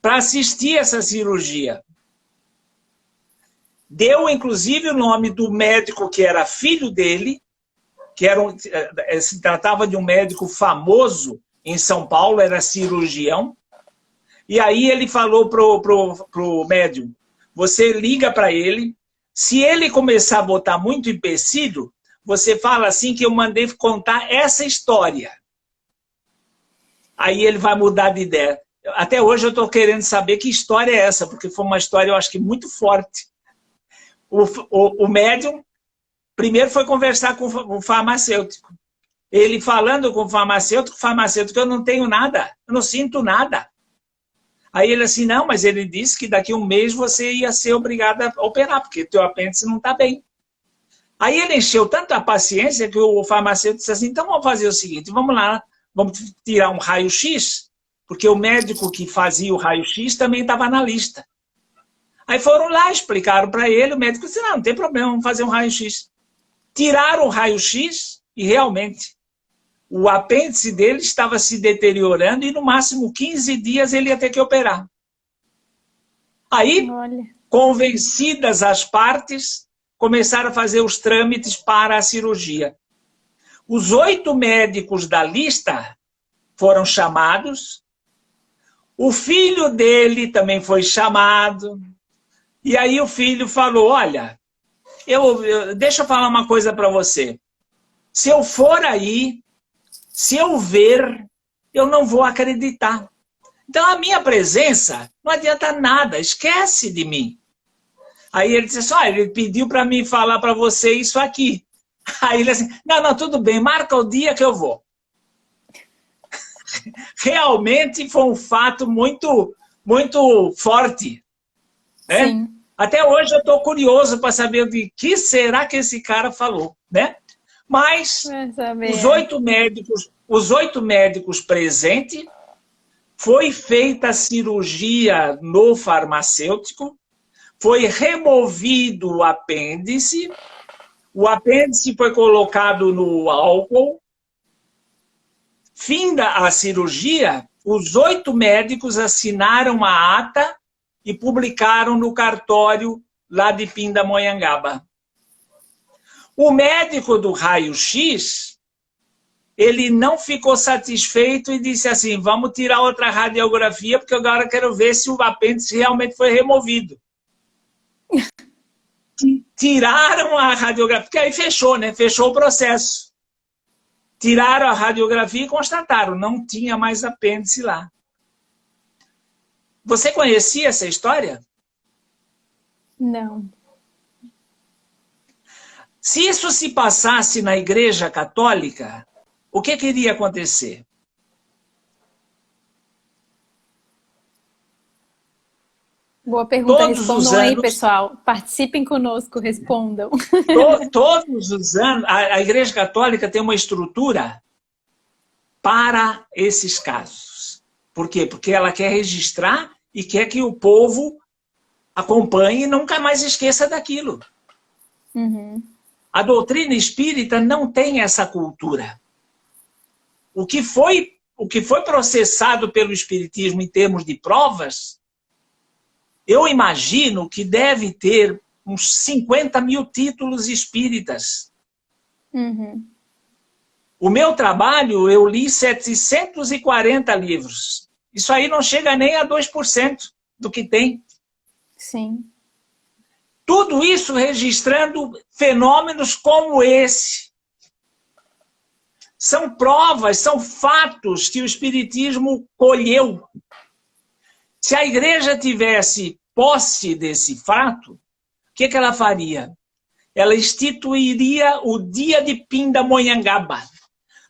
para assistir essa cirurgia. Deu, inclusive, o nome do médico que era filho dele, que se tratava de um médico famoso em São Paulo, era cirurgião. E aí ele falou pro médium: você liga para ele, se ele começar a botar muito empecilho, você fala assim que eu mandei contar essa história. aí ele vai mudar de ideia. Até hoje eu estou querendo saber que história é essa, porque foi uma história, eu acho que muito forte. O médium, primeiro foi conversar com o farmacêutico. Ele falando com o farmacêutico, eu não tenho nada, eu não sinto nada. Aí ele assim, não, mas ele disse que daqui a um mês você ia ser obrigado a operar, porque teu apêndice não está bem. Aí ele encheu tanto a paciência que o farmacêutico disse assim, então vamos fazer o seguinte, vamos lá, vamos tirar um raio-x, porque o médico que fazia o raio-x também estava na lista. Aí foram lá, explicaram para ele, o médico disse, não tem problema, vamos fazer um raio-x. Tiraram o raio-x e realmente o apêndice dele estava se deteriorando e no máximo 15 dias ele ia ter que operar. Aí, convencidas as partes, começaram a fazer os trâmites para a cirurgia. Os 8 médicos da lista foram chamados, o filho dele também foi chamado, e aí o filho falou, olha, deixa eu falar uma coisa para você, se eu for aí, se eu ver, eu não vou acreditar. Então a minha presença não adianta nada, esquece de mim. Aí ele disse assim, ele pediu para mim falar para você isso aqui. Aí ele disse assim, não, tudo bem, marca o dia que eu vou. Realmente foi um fato muito, muito forte. Né? Sim. Até hoje eu estou curioso para saber de que será que esse cara falou. Né? Mas os 8 médicos presentes, foi feita a cirurgia no farmacêutico, foi removido o apêndice foi colocado no álcool. Finda a cirurgia, os 8 médicos assinaram a ata e publicaram no cartório lá de Pindamonhangaba. O médico do raio-x, ele não ficou satisfeito e disse assim, vamos tirar outra radiografia, porque agora quero ver se o apêndice realmente foi removido. Tiraram a radiografia, porque aí fechou, né? Fechou o processo. Tiraram a radiografia e constataram, não tinha mais apêndice lá. Você conhecia essa história? Não. Se isso se passasse na Igreja Católica, o que iria acontecer? Boa pergunta, respondam aí, pessoal. Participem conosco, respondam. Todos os anos, a Igreja Católica tem uma estrutura para esses casos. Por quê? Porque ela quer registrar e quer que o povo acompanhe e nunca mais esqueça daquilo. Uhum. A doutrina espírita não tem essa cultura. O que foi processado pelo espiritismo em termos de provas, eu imagino que deve ter uns 50 mil títulos espíritas. Uhum. O meu trabalho, eu li 740 livros. Isso aí não chega nem a 2% do que tem. Sim. Tudo isso registrando fenômenos como esse. São provas, são fatos que o espiritismo colheu. Se a igreja tivesse posse desse fato, o que ela faria? Ela instituiria o dia de Pindamonhangaba.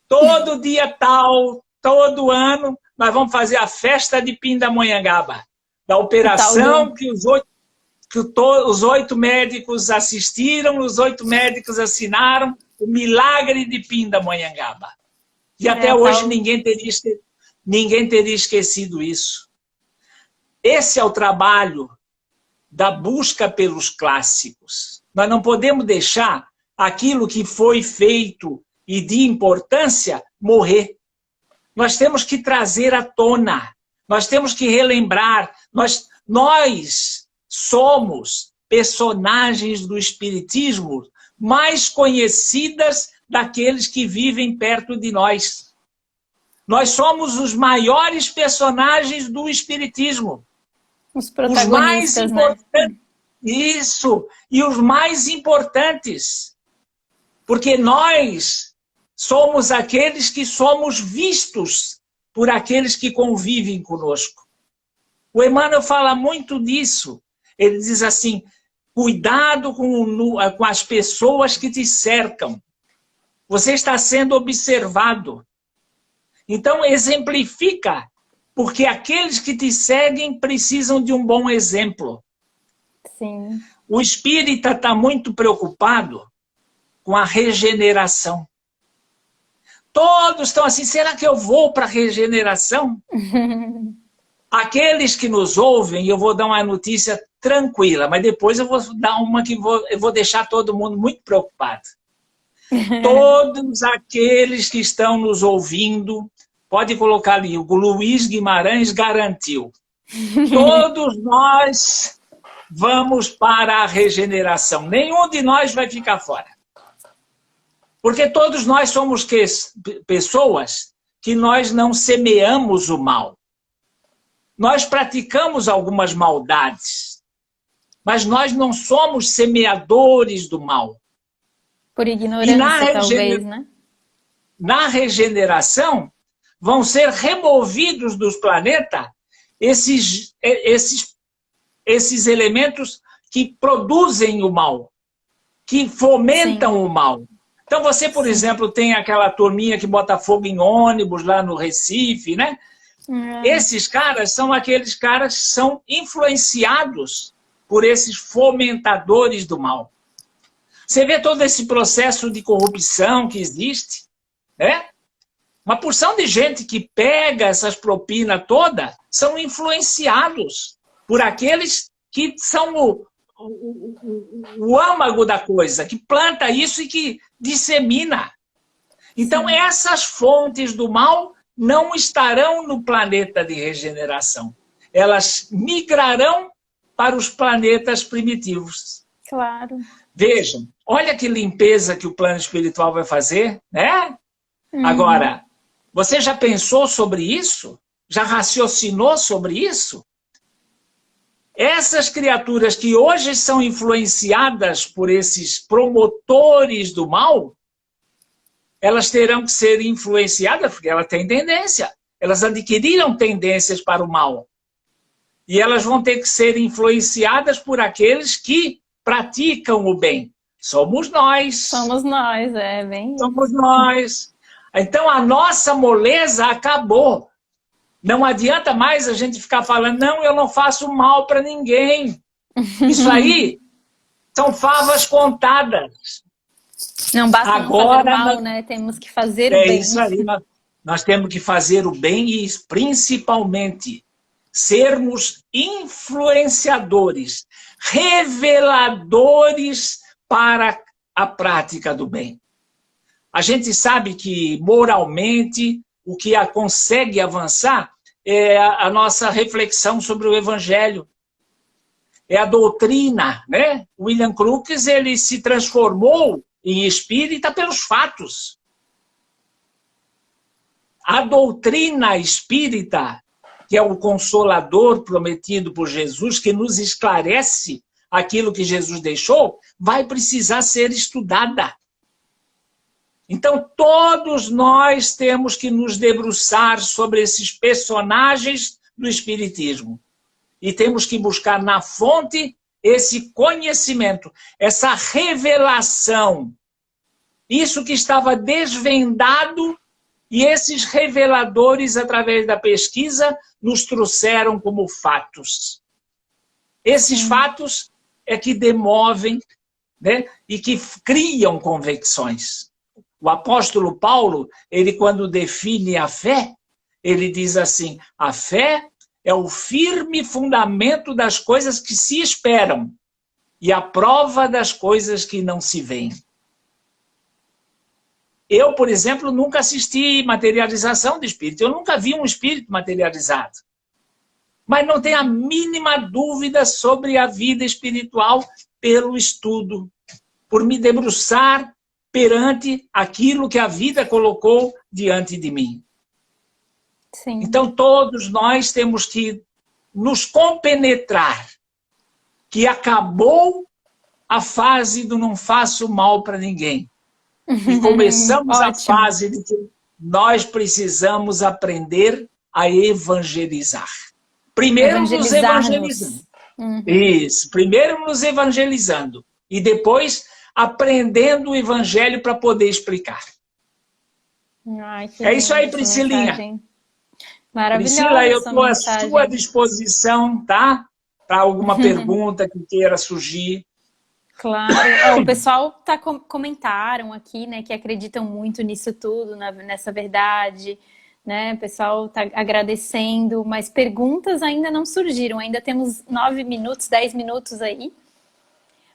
Todo dia tal, todo ano, nós vamos fazer a festa de Pindamonhangaba. Da operação que os 8 médicos assistiram, os 8 médicos assinaram, o milagre de Pindamonhangaba. E até hoje ninguém teria esquecido isso. Esse é o trabalho da busca pelos clássicos. Nós não podemos deixar aquilo que foi feito e de importância morrer. Nós temos que trazer à tona, nós temos que relembrar. Nós somos personagens do espiritismo mais conhecidas daqueles que vivem perto de nós. Nós somos os maiores personagens do espiritismo. Os protagonistas, né? Isso, e os mais importantes. Porque nós somos aqueles que somos vistos por aqueles que convivem conosco. O Emmanuel fala muito disso. Ele diz assim, cuidado com as pessoas que te cercam. Você está sendo observado. Então, exemplifica, porque aqueles que te seguem precisam de um bom exemplo. Sim. O espírita está muito preocupado com a regeneração. Todos estão assim, será que eu vou para a regeneração? Aqueles que nos ouvem, eu vou dar uma notícia tranquila, mas depois eu vou dar uma que eu vou deixar todo mundo muito preocupado. Todos aqueles que estão nos ouvindo, pode colocar ali, o Luiz Guimarães garantiu. Todos nós vamos para a regeneração. Nenhum de nós vai ficar fora. Porque todos nós somos pessoas que nós não semeamos o mal. Nós praticamos algumas maldades, mas nós não somos semeadores do mal. Por ignorância, talvez, né? Na regeneração, vão ser removidos dos planetas esses elementos que produzem o mal, que fomentam o mal. Então você, por exemplo, tem aquela turminha que bota fogo em ônibus lá no Recife, né? Esses caras são aqueles caras que são influenciados por esses fomentadores do mal. Você vê todo esse processo de corrupção que existe, né? Uma porção de gente que pega essas propinas todas são influenciados por aqueles que são o âmago da coisa, que planta isso e que dissemina. Então, essas fontes do mal não estarão no planeta de regeneração. Elas migrarão para os planetas primitivos. Claro. Vejam, olha que limpeza que o plano espiritual vai fazer, né? Agora, você já pensou sobre isso? Já raciocinou sobre isso? Essas criaturas que hoje são influenciadas por esses promotores do mal, elas terão que ser influenciadas, porque elas têm tendência. Elas adquiriram tendências para o mal. E elas vão ter que ser influenciadas por aqueles que praticam o bem. Somos nós. Somos nós, bem. Somos nós. Então a nossa moleza acabou. Não adianta mais a gente ficar falando, não, eu não faço mal para ninguém. Isso aí são favas contadas. Não basta agora, não fazer mal, né? Temos que fazer o bem. É isso aí. Nós temos que fazer o bem e, principalmente, sermos influenciadores, reveladores para a prática do bem. A gente sabe que, moralmente, o que consegue avançar é a nossa reflexão sobre o Evangelho. É a doutrina, né? William Crookes, ele se transformou em espírita pelos fatos. A doutrina espírita, que é o consolador prometido por Jesus, que nos esclarece aquilo que Jesus deixou, vai precisar ser estudada. Então, todos nós temos que nos debruçar sobre esses personagens do Espiritismo. E temos que buscar na fonte esse conhecimento, essa revelação. Isso que estava desvendado e esses reveladores, através da pesquisa, nos trouxeram como fatos. Esses fatos é que demovem, né, e que criam convicções. O apóstolo Paulo, ele quando define a fé, ele diz assim, a fé é o firme fundamento das coisas que se esperam e a prova das coisas que não se veem. Eu, por exemplo, nunca assisti materialização de espírito, eu nunca vi um espírito materializado. Mas não tenho a mínima dúvida sobre a vida espiritual pelo estudo, por me debruçar perante aquilo que a vida colocou diante de mim. Sim. Então, todos nós temos que nos compenetrar que acabou a fase do não faço mal para ninguém. E começamos a fase nós precisamos aprender a evangelizar. Primeiro nos evangelizando. Isso, primeiro nos evangelizando. E depois aprendendo o evangelho para poder explicar. Ai, é isso aí, Priscilinha. Maravilhosa. Priscila, eu estou à sua disposição, tá? Para alguma pergunta que queira surgir. Claro. O pessoal comentaram aqui, né, que acreditam muito nisso tudo, nessa verdade, né? O pessoal está agradecendo, mas perguntas ainda não surgiram. Ainda temos 9 minutos, 10 minutos aí.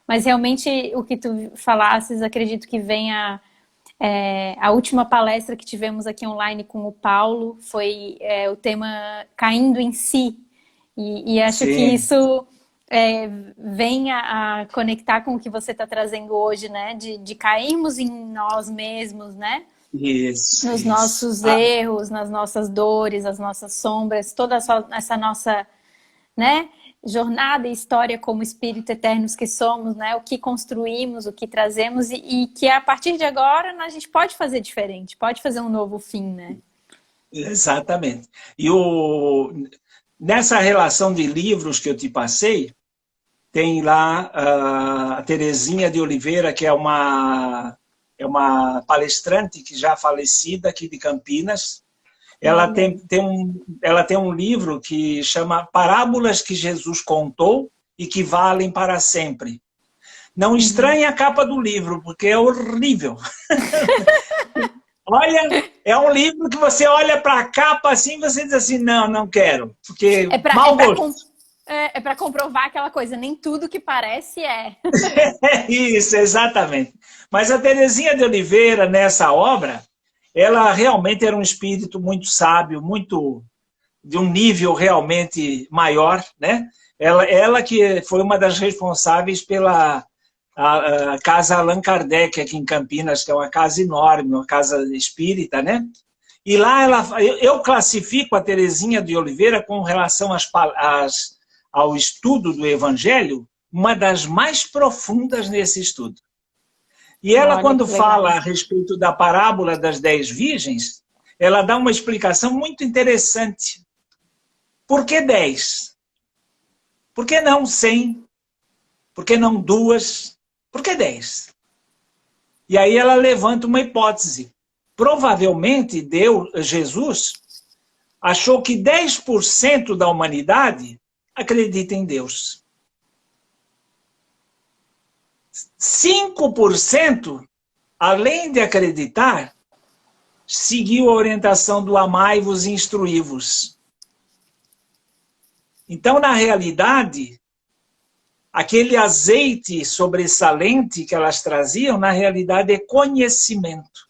Mas realmente o que tu falasses, acredito que venha... a última palestra que tivemos aqui online com o Paulo foi o tema Caindo em Si. E acho que isso venha a conectar com o que você está trazendo hoje, né? De cairmos em nós mesmos, né? Isso. Nos nossos erros, nas nossas dores, as nossas sombras, toda essa nossa, né, jornada e história como espírito eternos que somos, né? O que construímos, o que trazemos e que a partir de agora a gente pode fazer diferente, pode fazer um novo fim, né? Exatamente. E nessa relação de livros que eu te passei, tem lá a Terezinha de Oliveira, que é uma palestrante que já falecida aqui de Campinas. Ela tem um livro que chama Parábolas que Jesus Contou e que Valem para Sempre. Não estranhe a capa do livro, porque é horrível. Olha, é um livro que você olha para a capa assim e você diz assim, não quero, porque mau gosto. É para comprovar aquela coisa, nem tudo que parece é. Isso, exatamente. Mas a Terezinha de Oliveira, nessa obra, ela realmente era um espírito muito sábio, muito de um nível realmente maior, né? Ela que foi uma das responsáveis pela a Casa Allan Kardec aqui em Campinas, que é uma casa enorme, uma casa espírita, né? E lá eu classifico a Terezinha de Oliveira com relação ao estudo do Evangelho, uma das mais profundas nesse estudo. E ela, quando fala a respeito da parábola das 10 virgens, ela dá uma explicação muito interessante. Por que 10? Por que não 100? Por que não 2? Por que 10? E aí ela levanta uma hipótese. Provavelmente Jesus achou que 10% da humanidade acredita em Deus. 5%, além de acreditar, seguiu a orientação do amai-vos e instruí-vos. Então, na realidade, aquele azeite sobressalente que elas traziam, na realidade, é conhecimento.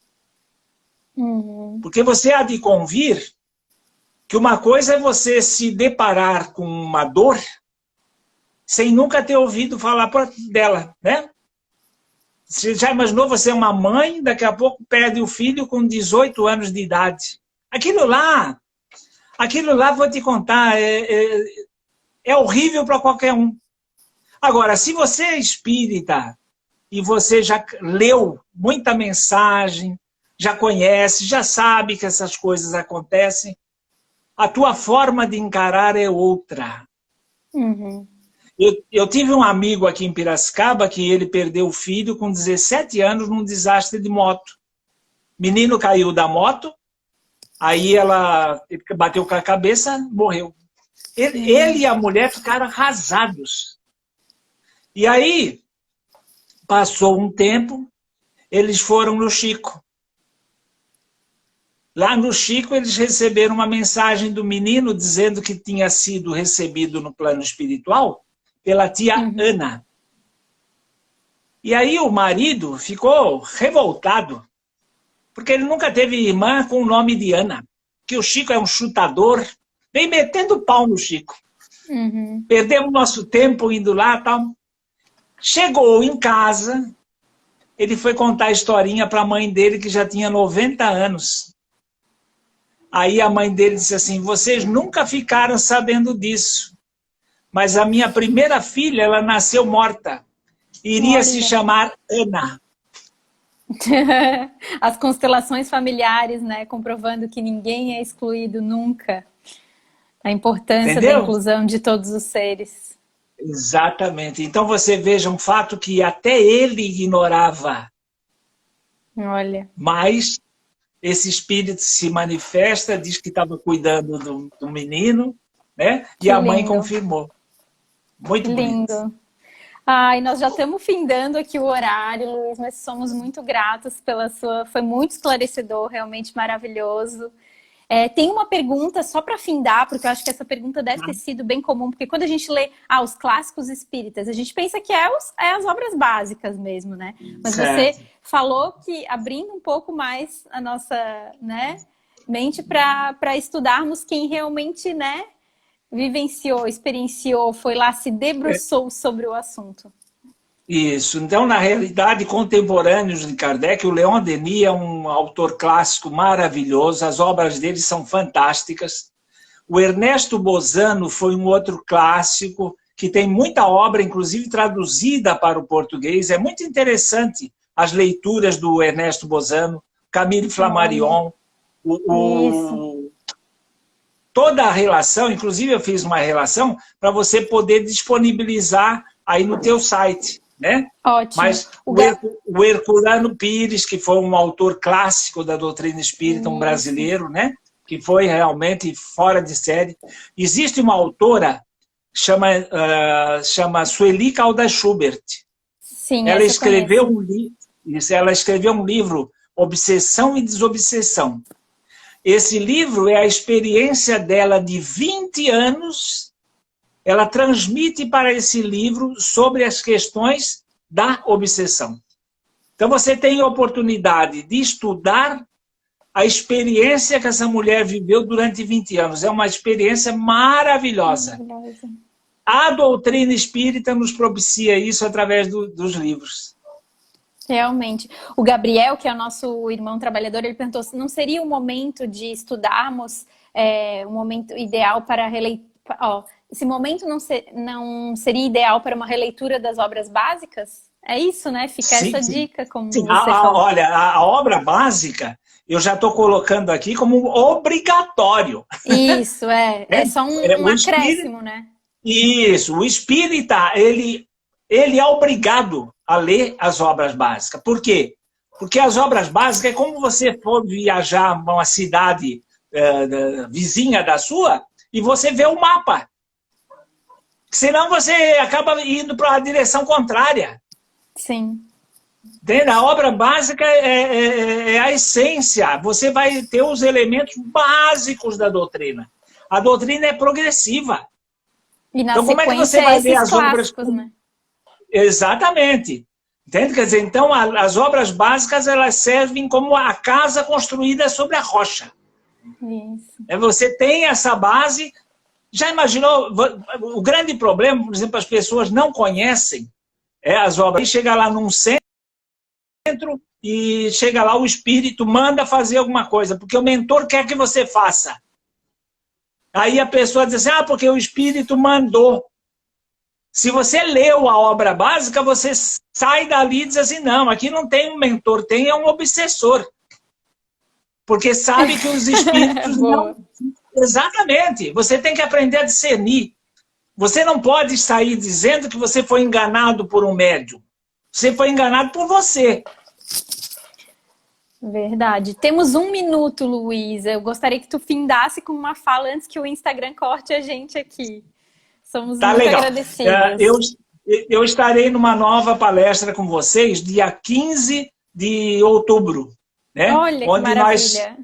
Porque você há de convir que uma coisa é você se deparar com uma dor sem nunca ter ouvido falar dela, né? Você já imaginou você é uma mãe, daqui a pouco perde o filho com 18 anos de idade. Aquilo lá, vou te contar, é horrível para qualquer um. Agora, se você é espírita e você já leu muita mensagem, já conhece, já sabe que essas coisas acontecem, a tua forma de encarar é outra. Eu tive um amigo aqui em Piracicaba que ele perdeu o filho com 17 anos num desastre de moto. Menino caiu da moto, aí ele bateu com a cabeça, morreu. Ele e a mulher ficaram arrasados. E aí, passou um tempo, eles foram no Chico. Lá no Chico, eles receberam uma mensagem do menino dizendo que tinha sido recebido no plano espiritual pela tia Ana. E aí o marido ficou revoltado, porque ele nunca teve irmã com o nome de Ana, que o Chico é um chutador, vem metendo pau no Chico. Perdemos nosso tempo indo lá e tal. Chegou em casa, ele foi contar a historinha para a mãe dele, que já tinha 90 anos. Aí a mãe dele disse assim, vocês nunca ficaram sabendo disso, mas a minha primeira filha, ela nasceu morta. Iria se chamar Ana. As constelações familiares, né? Comprovando que ninguém é excluído nunca. A importância da Entendeu? inclusão de todos os seres. Exatamente. Então você veja um fato que até ele ignorava, Olha, mas esse espírito se manifesta, diz que estava cuidando do menino, né? E que a mãe lindo, confirmou. que Muito bonito. lindo. Ai, nós já estamos findando aqui o horário, Luiz, mas somos muito gratos pela sua. Foi muito esclarecedor, realmente maravilhoso. Tem uma pergunta só para findar, porque eu acho que essa pergunta deve ter sido bem comum, porque quando a gente lê os clássicos espíritas, a gente pensa que é as obras básicas mesmo, né? Mas você Certo. falou que abrindo um pouco mais a nossa, né, mente para estudarmos quem realmente, né, vivenciou, experienciou, foi lá, se debruçou sobre o assunto. Isso. Então, na realidade, contemporâneos de Kardec, o Leon Denis é um autor clássico maravilhoso, as obras dele são fantásticas. O Ernesto Bozano foi um outro clássico, que tem muita obra, inclusive traduzida para o português. É muito interessante as leituras do Ernesto Bozano, Camille Olha, Flammarion, isso, toda a relação, inclusive eu fiz uma relação para você poder disponibilizar aí no teu site, né? ótimo. Mas o Herculano Pires, que foi um autor clássico da doutrina espírita, um Isso. brasileiro, né? Que foi realmente fora de série. Existe uma autora, chama Sueli Caldas Schubert. Sim, essa eu conheço. Ela escreveu um livro, Obsessão e Desobsessão. Esse livro é a experiência dela de 20 anos. Ela transmite para esse livro sobre as questões da obsessão. Então você tem a oportunidade de estudar a experiência que essa mulher viveu durante 20 anos. É uma experiência maravilhosa. Maravilhosa. A doutrina espírita nos propicia isso através dos livros. Realmente. O Gabriel, que é o nosso irmão trabalhador, ele perguntou se não seria o momento de estudarmos um momento ideal para releitura. Esse momento não seria ideal para uma releitura das obras básicas? É isso, né? Fica Sim, essa sim. dica, como Sim. você falou. Olha, a obra básica eu já estou colocando aqui como obrigatório. Isso, é Né? só um O espírito, acréscimo, né? isso, o espírita, ele é obrigado a ler as obras básicas. Por quê? Porque as obras básicas é como você for viajar para uma cidade vizinha da sua e você vê o mapa. Senão você acaba indo para a direção contrária. Sim. A obra básica é a essência. Você vai ter os elementos básicos da doutrina. A doutrina é progressiva. E na Então, como é que você sequência, vai ver esses as obras? clássicos, né? Exatamente. Entende? Quer dizer, então, as obras básicas elas servem como a casa construída sobre a rocha. Isso. Você tem essa base. Já imaginou? O grande problema, por exemplo, as pessoas não conhecem as obras. E chega lá num centro e chega lá o espírito, manda fazer alguma coisa, porque o mentor quer que você faça. Aí a pessoa diz assim, porque o espírito mandou. Se você leu a obra básica, você sai dali e diz assim, não, aqui não tem um mentor, tem um obsessor. Porque sabe que os espíritos não... Exatamente. Você tem que aprender a discernir. Você não pode sair dizendo que você foi enganado por um médium. Você foi enganado por você. Verdade. Temos 1 minuto, Luísa. Eu gostaria que tu findasse com uma fala antes que o Instagram corte a gente aqui. Somos Tá muito legal. agradecidos. Eu estarei numa nova palestra com vocês dia 15 de outubro. Né? Olha que maravilha.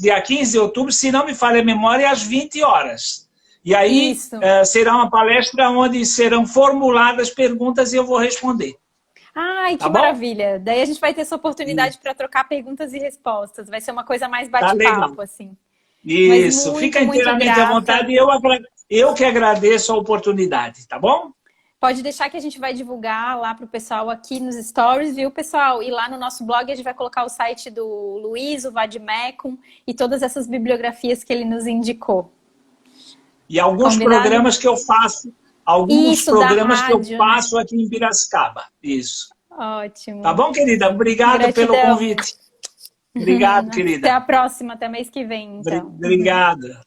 Dia 15 de outubro, se não me falha a memória, às 20 horas. E aí será uma palestra onde serão formuladas perguntas e eu vou responder. Ai, que maravilha. Daí a gente vai ter essa oportunidade para trocar perguntas e respostas. Vai ser uma coisa mais bate-papo, assim. Isso, muito, fica inteiramente à vontade e eu que agradeço a oportunidade, tá bom? Pode deixar que a gente vai divulgar lá para o pessoal aqui nos stories, viu, pessoal? E lá no nosso blog a gente vai colocar o site do Luiz, o Vadmecum e todas essas bibliografias que ele nos indicou. E alguns programas que eu faço, Isso, programas rádio, que eu faço aqui em Piracicaba. Isso. Ótimo. Tá bom, querida? Obrigado pelo convite. Obrigado, querida. Até a próxima, até mês que vem, então. Obrigada.